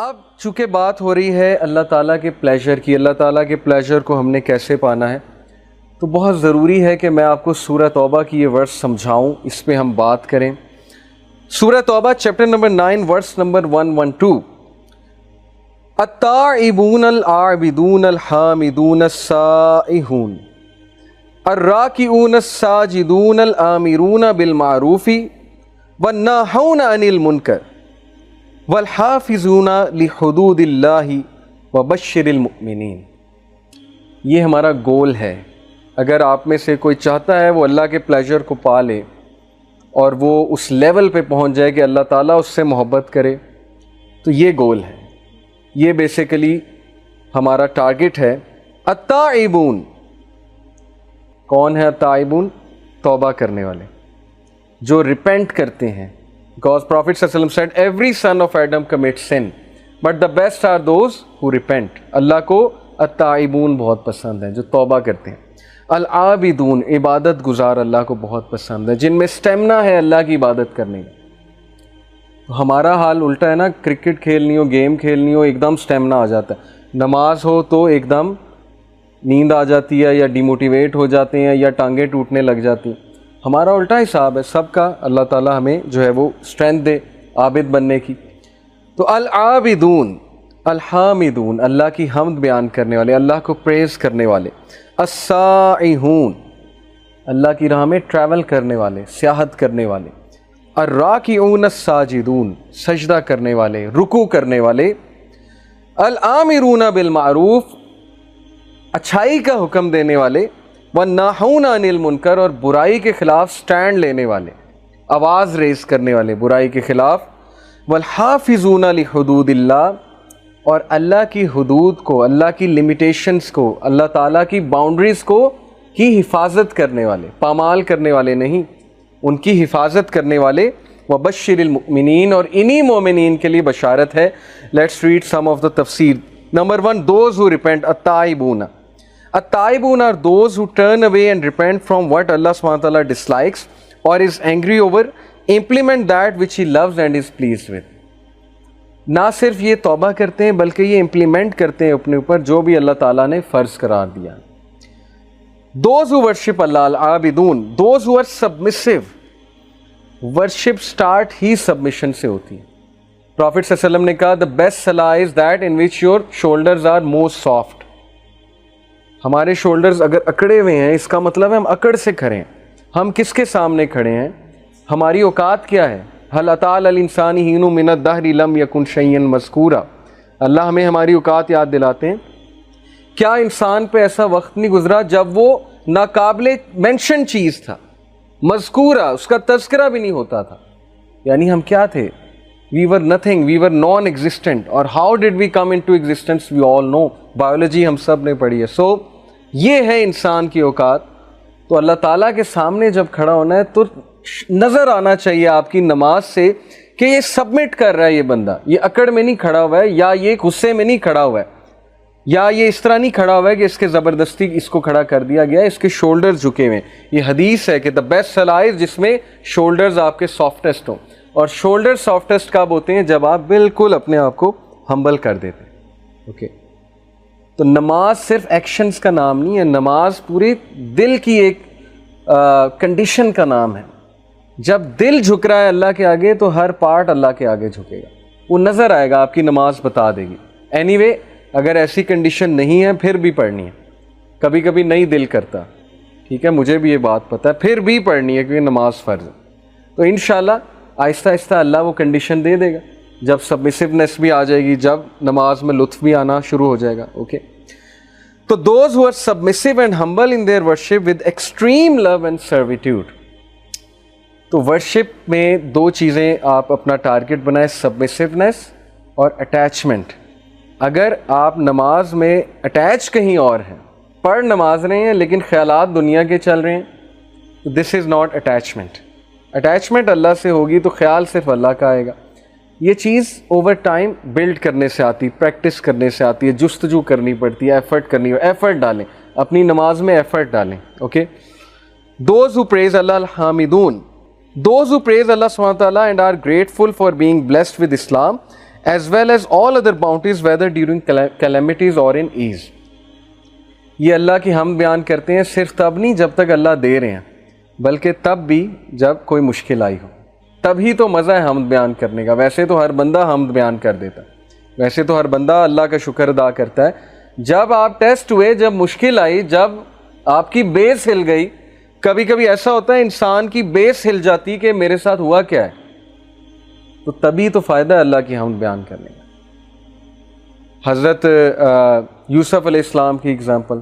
اب چونکہ بات ہو رہی ہے اللہ تعالیٰ کے پلیجر کی، اللہ تعالیٰ کے پلیجر کو ہم نے کیسے پانا ہے، تو بہت ضروری ہے کہ میں آپ کو سورہ توبہ کی یہ ورس سمجھاؤں، اس پہ ہم بات کریں۔ سورہ توبہ چیپٹر نمبر 9 ورس نمبر 112۔ التائبون العابدون الحامدون السائحون الراکعون الساجدون الآمرون بالمعروف والناہون عن المنکر والحافظون لحدود اللہ وبشر المؤمنین۔ یہ ہمارا گول ہے۔ اگر آپ میں سے کوئی چاہتا ہے وہ اللہ کے پلیجر کو پا لے اور وہ اس لیول پہ پہنچ جائے کہ اللہ تعالیٰ اس سے محبت کرے، تو یہ گول ہے، یہ بیسیکلی ہمارا ٹارگٹ ہے۔ التائبون، کون ہے التائبون؟ توبہ کرنے والے، جو ریپینٹ کرتے ہیں۔ Because Prophet صلی اللہ علیہ وسلم said every son of Adam commits sin but the best are those who repent۔ اللہ کو التائبون بہت پسند ہیں، جو توبہ کرتے ہیں۔ العابدون، عبادت گزار اللہ کو بہت پسند ہے، جن میں سٹیمنا ہے اللہ کی عبادت کرنے کا۔ ہمارا حال الٹا ہے نا، کرکٹ کھیلنی ہو، گیم کھیلنی ہو، ایک دم سٹیمنا آ جاتا ہے، نماز ہو تو ایک دم نیند آ جاتی ہے، یا ڈیموٹیویٹ ہو جاتے ہیں، یا ٹانگیں ٹوٹنے لگ جاتی ہیں۔ ہمارا الٹا حساب ہے سب کا، اللہ تعالیٰ ہمیں جو ہے وہ اسٹرینتھ دے عابد بننے کی۔ تو العابدون، الحامدون، اللہ کی حمد بیان کرنے والے، اللہ کو پریز کرنے والے۔ السائحون، اللہ کی راہ میں ٹریول کرنے والے، سیاحت کرنے والے۔ الراکعون الساجدون، سجدہ کرنے والے، رکوع کرنے والے۔ الآمرون بالمعروف، اچھائی کا حکم دینے والے۔ والناہون عن المنکر، اور برائی کے خلاف سٹینڈ لینے والے، آواز ریز کرنے والے برائی کے خلاف۔ والحافظون لحدود اللہ، اور اللہ کی حدود کو، اللہ کی لمیٹیشنز کو، اللہ تعالیٰ کی باؤنڈریز کو کی حفاظت کرنے والے، پامال کرنے والے نہیں، ان کی حفاظت کرنے والے۔ وبشر المؤمنین، اور انہی مومنین کے لیے بشارت ہے۔ Let's read some of the تفسیر۔ Number 1، those who repent. التائبون، التائبون are those who turn away and repent from what Allah subhanahu wa ta'ala dislikes or is angry over, implement that which He loves and is pleased with۔ نہ صرف یہ توبہ کرتے ہیں بلکہ یہ امپلیمنٹ کرتے ہیں اپنے اوپر جو بھی اللہ تعالیٰ نے فرض قرار دیا۔ Those who worship Allah، العابدون، those who are submissive۔ worship start he submission سے ہوتی ہے۔ Prophet صلی اللہ علیہ وسلم نے کہا the best salah is that in which your shoulders are most soft۔ ہمارے شولڈرز اگر اکڑے ہوئے ہیں، اس کا مطلب ہے ہم اکڑ سے کھڑے ہیں۔ ہم کس کے سامنے کھڑے ہیں؟ ہماری اوقات کیا ہے؟ هل اتى على الانسان حين من الدهر لم يكن شيئا مذكورا۔ اللہ ہمیں ہماری اوقات یاد دلاتے ہیں۔ کیا انسان پہ ایسا وقت نہیں گزرا جب وہ ناقابل مینشن چیز تھا، مذکورہ، اس کا تذکرہ بھی نہیں ہوتا تھا؟ یعنی ہم کیا تھے؟ We were nothing, we were non-existent۔ اور how did we come into existence we all know، biology ہم سب نے پڑھی ہے۔ سو یہ ہے انسان کی اوقات۔ تو اللہ تعالیٰ کے سامنے جب کھڑا ہونا ہے تو نظر آنا چاہیے آپ کی نماز سے کہ یہ سبمٹ کر رہا ہے، یہ بندہ یہ اکڑ میں نہیں کھڑا ہوا ہے، یا یہ غصے میں نہیں کھڑا ہوا ہے، یا یہ اس طرح نہیں کھڑا ہوا ہے کہ اس کے زبردستی اس کو کھڑا کر دیا گیا ہے، اس کے شولڈر جھکے ہوئے ہیں۔ یہ حدیث ہے کہ دا بیسٹ صلاح جس میں شولڈرز آپ کے سافٹسٹ ہوں، اور شولڈر سافٹسٹ کب ہوتے ہیں؟ جب آپ بالکل اپنے آپ کو ہمبل کر دیتے ہیں۔ اوکے، تو نماز صرف ایکشنز کا نام نہیں ہے، نماز پورے دل کی ایک کنڈیشن کا نام ہے۔ جب دل جھک رہا ہے اللہ کے آگے تو ہر پارٹ اللہ کے آگے جھکے گا، وہ نظر آئے گا، آپ کی نماز بتا دے گی۔ اینی وے، اگر ایسی کنڈیشن نہیں ہے پھر بھی پڑھنی ہے۔ کبھی کبھی نہیں دل کرتا، ٹھیک ہے، مجھے بھی یہ بات پتہ ہے، پھر بھی پڑھنی ہے کیونکہ نماز فرض ہے۔ تو انشاءاللہ آہستہ آہستہ اللہ وہ کنڈیشن دے دے گا، جب سبمسیونیس بھی آ جائے گی، جب نماز میں لطف بھی آنا شروع ہو جائے گا۔ اوکے، تو those who are submissive and humble in their worship with extreme love and servitude۔ تو ورشپ میں دو چیزیں آپ اپنا ٹارگٹ بنائیں، سبمسیونیس اور اٹیچمنٹ۔ اگر آپ نماز میں اٹیچ کہیں اور ہیں، پڑھ نماز رہے ہیں لیکن خیالات دنیا کے چل رہے ہیں، تو دس از ناٹ اٹیچمنٹ۔ اٹیچمنٹ اللہ سے ہوگی تو خیال صرف اللہ کا آئے گا۔ یہ چیز اوور ٹائم بلڈ کرنے سے آتی، پریکٹس کرنے سے آتی ہے، جستجو کرنی پڑتی ہے، ایفرٹ کرنی ہے۔ ایفرٹ ڈالیں اپنی نماز میں، ایفرٹ ڈالیں۔ Okay, those who praise Allah الحامدون، those who praise Allah subhanahu wa ta'ala and are grateful for being blessed with Islam as well as all other bounties whether during calamities or in ease. یہ اللہ کی ہم بیان کرتے ہیں صرف تب نہیں جب تک اللہ دے رہے ہیں، بلکہ تب بھی جب کوئی مشکل آئی ہو، تب ہی تو مزہ ہے حمد بیان کرنے کا. ویسے تو ہر بندہ حمد بیان کر دیتا ہے، ویسے تو ہر بندہ اللہ کا شکر ادا کرتا ہے. جب آپ ٹیسٹ ہوئے، جب مشکل آئی، جب آپ کی بیس ہل گئی، کبھی کبھی ایسا ہوتا ہے انسان کی بیس ہل جاتی کہ میرے ساتھ ہوا کیا ہے، تو تبھی تو فائدہ ہے اللہ کی حمد بیان کرنے کا. حضرت یوسف علیہ السلام کی اگزامپل،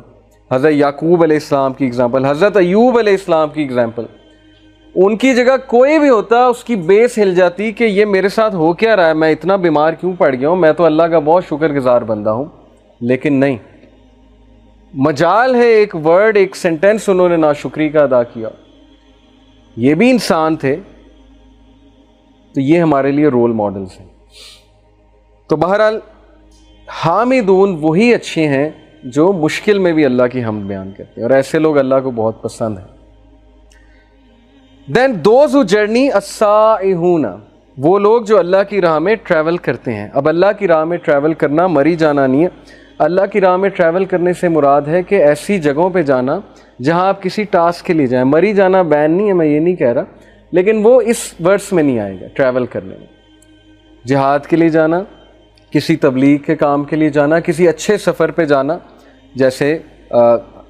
حضرت یعقوب علیہ السلام کی اگزامپل، حضرت ایوب علیہ السلام کی اگزامپل. ان کی جگہ کوئی بھی ہوتا اس کی بیس ہل جاتی کہ یہ میرے ساتھ ہو کیا رہا ہے، میں اتنا بیمار کیوں پڑ گیا ہوں، میں تو اللہ کا بہت شکر گزار بندہ ہوں. لیکن نہیں، مجال ہے ایک ورڈ، ایک سینٹنس انہوں نے ناشکری کا ادا کیا. یہ بھی انسان تھے، تو یہ ہمارے لیے رول ماڈلز ہیں. تو بہرحال حامدون وہی اچھے ہیں جو مشکل میں بھی اللہ کی حمد بیان کرتے ہیں، اور ایسے لوگ اللہ کو بہت پسند ہیں. دین دوز ہو جرنی السائحون، وہ لوگ جو اللہ کی راہ میں ٹریول کرتے ہیں. اب اللہ کی راہ میں ٹریول کرنا مری جانا نہیں ہے. اللہ کی راہ میں ٹریول کرنے سے مراد ہے کہ ایسی جگہوں پہ جانا جہاں آپ کسی ٹاسک کے لیے جائیں. مری جانا بین نہیں ہے، میں یہ نہیں کہہ رہا، لیکن وہ اس ورس میں نہیں آئے گا. ٹریول کرنے میں جہاد کے لیے جانا، کسی تبلیغ کے کام کے لیے جانا، کسی اچھے سفر پہ جانا. جیسے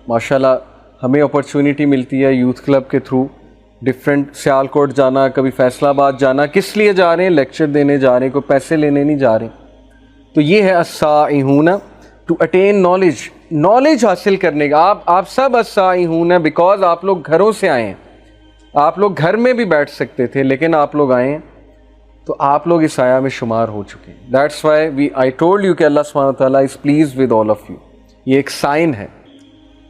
ماشاءاللہ ہمیں اپرچونٹی ملتی ہے یوتھ کلب کے تھرو ڈفرینٹ سیالکوٹ جانا، کبھی فیصل آباد جانا. کس لیے جا رہے ہیں؟ لیکچر دینے جا رہے ہیں، کوئی پیسے لینے نہیں جا رہے. تو یہ ہے السائحون، ٹو اٹین نالج، نالج حاصل کرنے کا. آپ سب السائحون ہیں بیکاز آپ لوگ گھروں سے آئے ہیں. آپ لوگ گھر میں بھی بیٹھ سکتے تھے، لیکن آپ لوگ آئے ہیں تو آپ لوگ اس آیا میں شمار ہو چکے ہیں. That's why I told you کہ اللہ سبحانہ تعالیٰ is pleased with all of you. یہ ایک سائن ہے.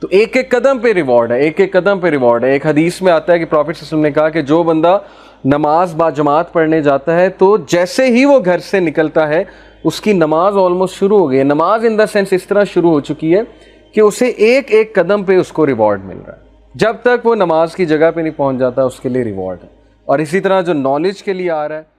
تو ایک ایک قدم پہ ریوارڈ ہے، ایک ایک قدم پہ ریوارڈ ہے. ایک حدیث میں آتا ہے کہ پروفیٹ صلی اللہ علیہ وسلم نے کہا کہ جو بندہ نماز با جماعت پڑھنے جاتا ہے تو جیسے ہی وہ گھر سے نکلتا ہے اس کی نماز آلموسٹ شروع ہو گئی ہے. نماز ان دا سینس اس طرح شروع ہو چکی ہے کہ اسے ایک ایک قدم پہ اس کو ریوارڈ مل رہا ہے. جب تک وہ نماز کی جگہ پہ نہیں پہنچ جاتا اس کے لیے ریوارڈ ہے. اور اسی طرح جو نالج کے لیے آ رہا ہے